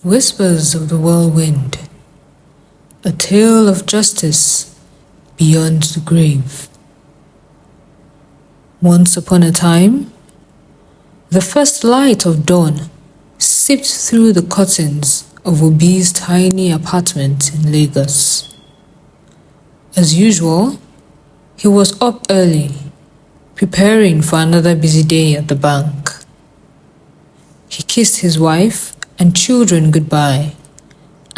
Whispers of the Whirlwind, a tale of justice beyond the grave. Once upon a time, the first light of dawn seeped through the curtains of Obi's tiny apartment in Lagos. As usual, he was up early, preparing for another busy day at the bank. He kissed his wife and children goodbye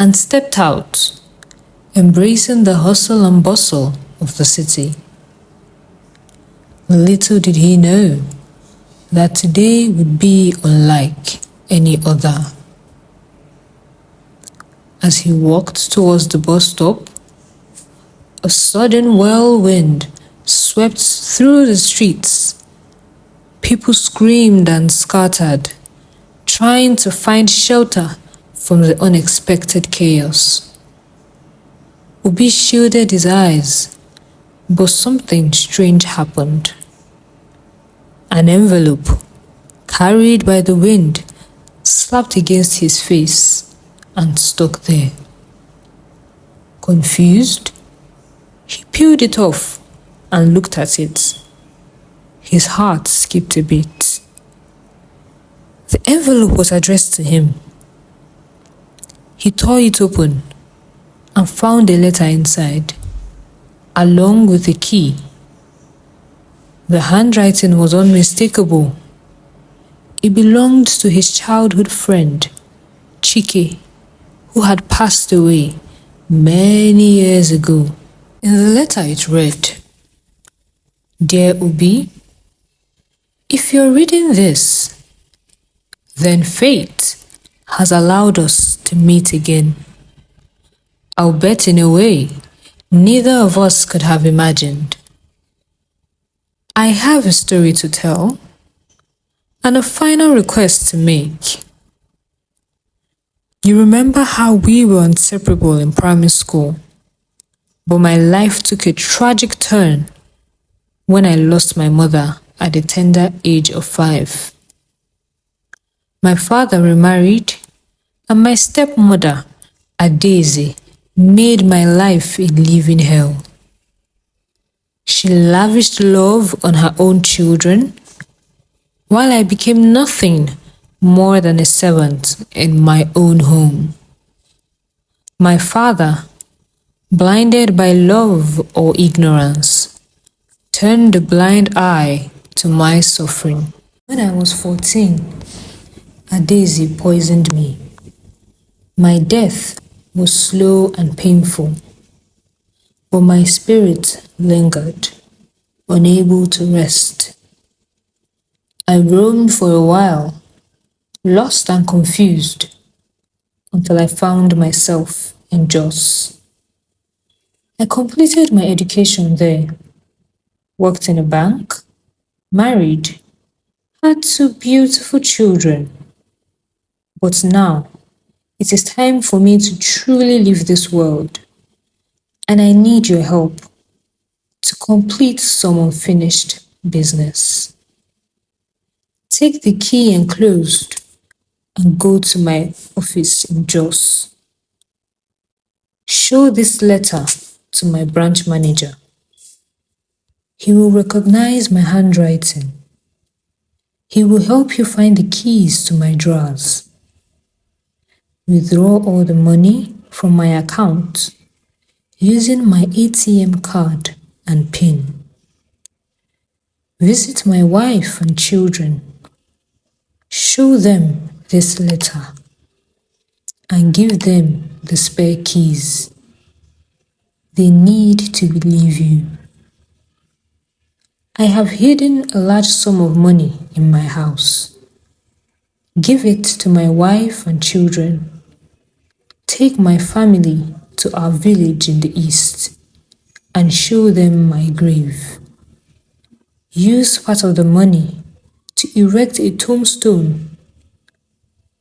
and stepped out, embracing the hustle and bustle of the city. Little did he know that today would be unlike any other. As he walked towards the bus stop, a sudden whirlwind swept through the streets. People screamed and scattered, trying to find shelter from the unexpected chaos. Obi shielded his eyes, but something strange happened. An envelope, carried by the wind, slapped against his face and stuck there. Confused, he peeled it off and looked at it. His heart skipped a beat. The envelope was addressed to him. He tore it open and found a letter inside, along with a key. The handwriting was unmistakable. It belonged to his childhood friend, Chike, who had passed away many years ago. In the letter it read, "Dear Obi, if you're reading this, then fate has allowed us to meet again. I'll bet in a way neither of us could have imagined. I have a story to tell and a final request to make. You remember how we were inseparable in primary school, but my life took a tragic turn when I lost my mother at the tender age of 5. My father remarried, and my stepmother, Daisy, made my life a living hell. She lavished love on her own children, while I became nothing more than a servant in my own home. My father, blinded by love or ignorance, turned a blind eye to my suffering. When I was 14, Daisy poisoned me. My death was slow and painful, but my spirit lingered, unable to rest. I roamed for a while, lost and confused, until I found myself in Jos. I completed my education there, worked in a bank, married, had 2 beautiful children. But now, it is time for me to truly leave this world, and I need your help to complete some unfinished business. Take the key enclosed and go to my office in Jos. Show this letter to my branch manager. He will recognize my handwriting. He will help you find the keys to my drawers. Withdraw all the money from my account using my ATM card and PIN. Visit my wife and children. Show them this letter and give them the spare keys. They need to believe you. I have hidden a large sum of money in my house. Give it to my wife and children. Take my family to our village in the east and show them my grave. Use part of the money to erect a tombstone.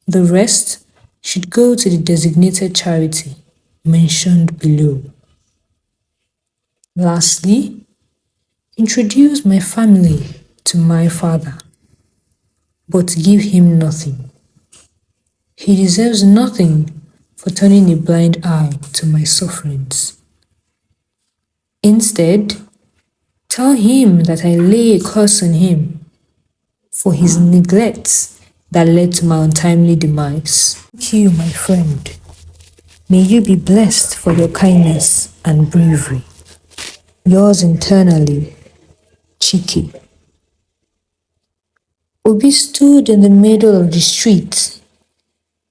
The rest should go to the designated charity mentioned below. Lastly, introduce my family to my father, but give him nothing. He deserves nothing for turning a blind eye to my sufferings. Instead, tell him that I lay a curse on him for his neglect that led to my untimely demise. Thank you, my friend. May you be blessed for your kindness and bravery. Yours internally, Chike. Obi stood in the middle of the street,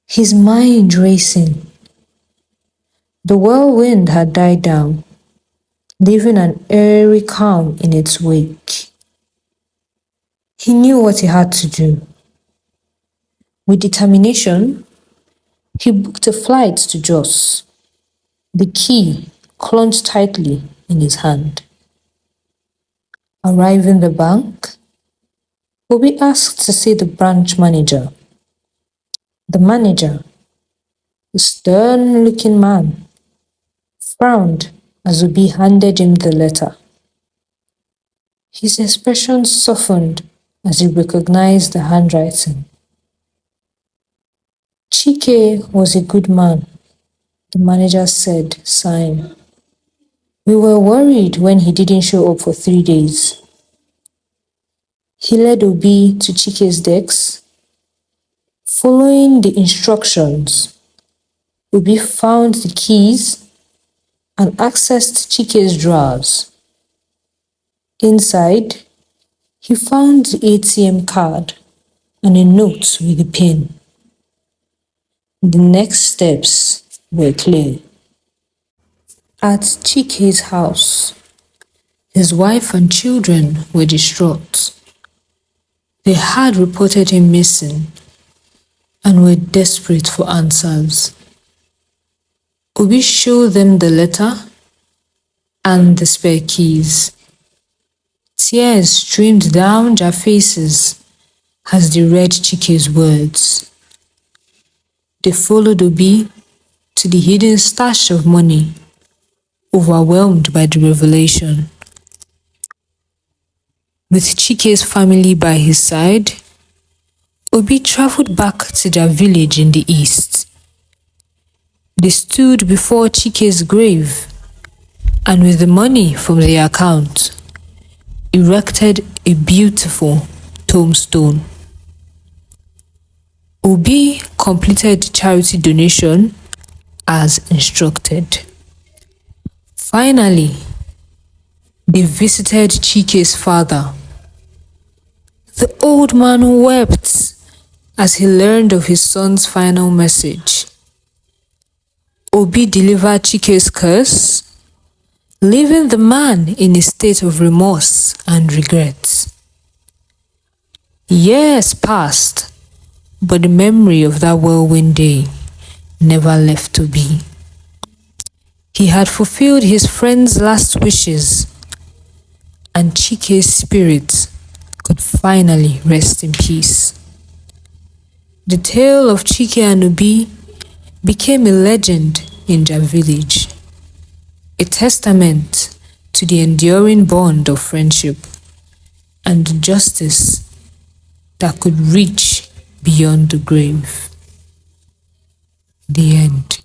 his mind racing. The whirlwind had died down, leaving an airy calm in its wake. He knew what he had to do. With determination, he booked a flight to Jos, the key clenched tightly in his hand. Arriving the bank, Obi asked to see the branch manager. The manager, a stern-looking man, frowned as Obi handed him the letter. His expression softened as he recognized the handwriting. Chike was a good man, the manager said, sighing. We were worried when he didn't show up for 3 days. He led Obi to Chike's desk. Following the instructions, Obi found the keys and accessed Chike's drawers. Inside, he found the ATM card and a note with a pin. The next steps were clear. At Chike's house, his wife and children were distraught. They had reported him missing and were desperate for answers. Obi showed them the letter and the spare keys. Tears streamed down their faces as they read Chike's words. They followed Obi to the hidden stash of money, overwhelmed by the revelation. With Chike's family by his side, Obi traveled back to their village in the east. They stood before Chike's grave and with the money from their account, erected a beautiful tombstone. Obi completed the charity donation as instructed. Finally, they visited Chike's father. The old man wept as he learned of his son's final message. Obi delivered Chike's curse, leaving the man in a state of remorse and regret. Years passed, but the memory of that whirlwind day never left Obi. He had fulfilled his friend's last wishes, and Chike's spirit could finally rest in peace. The tale of Chike and Obi became a legend in their village, a testament to the enduring bond of friendship and justice that could reach beyond the grave. The end.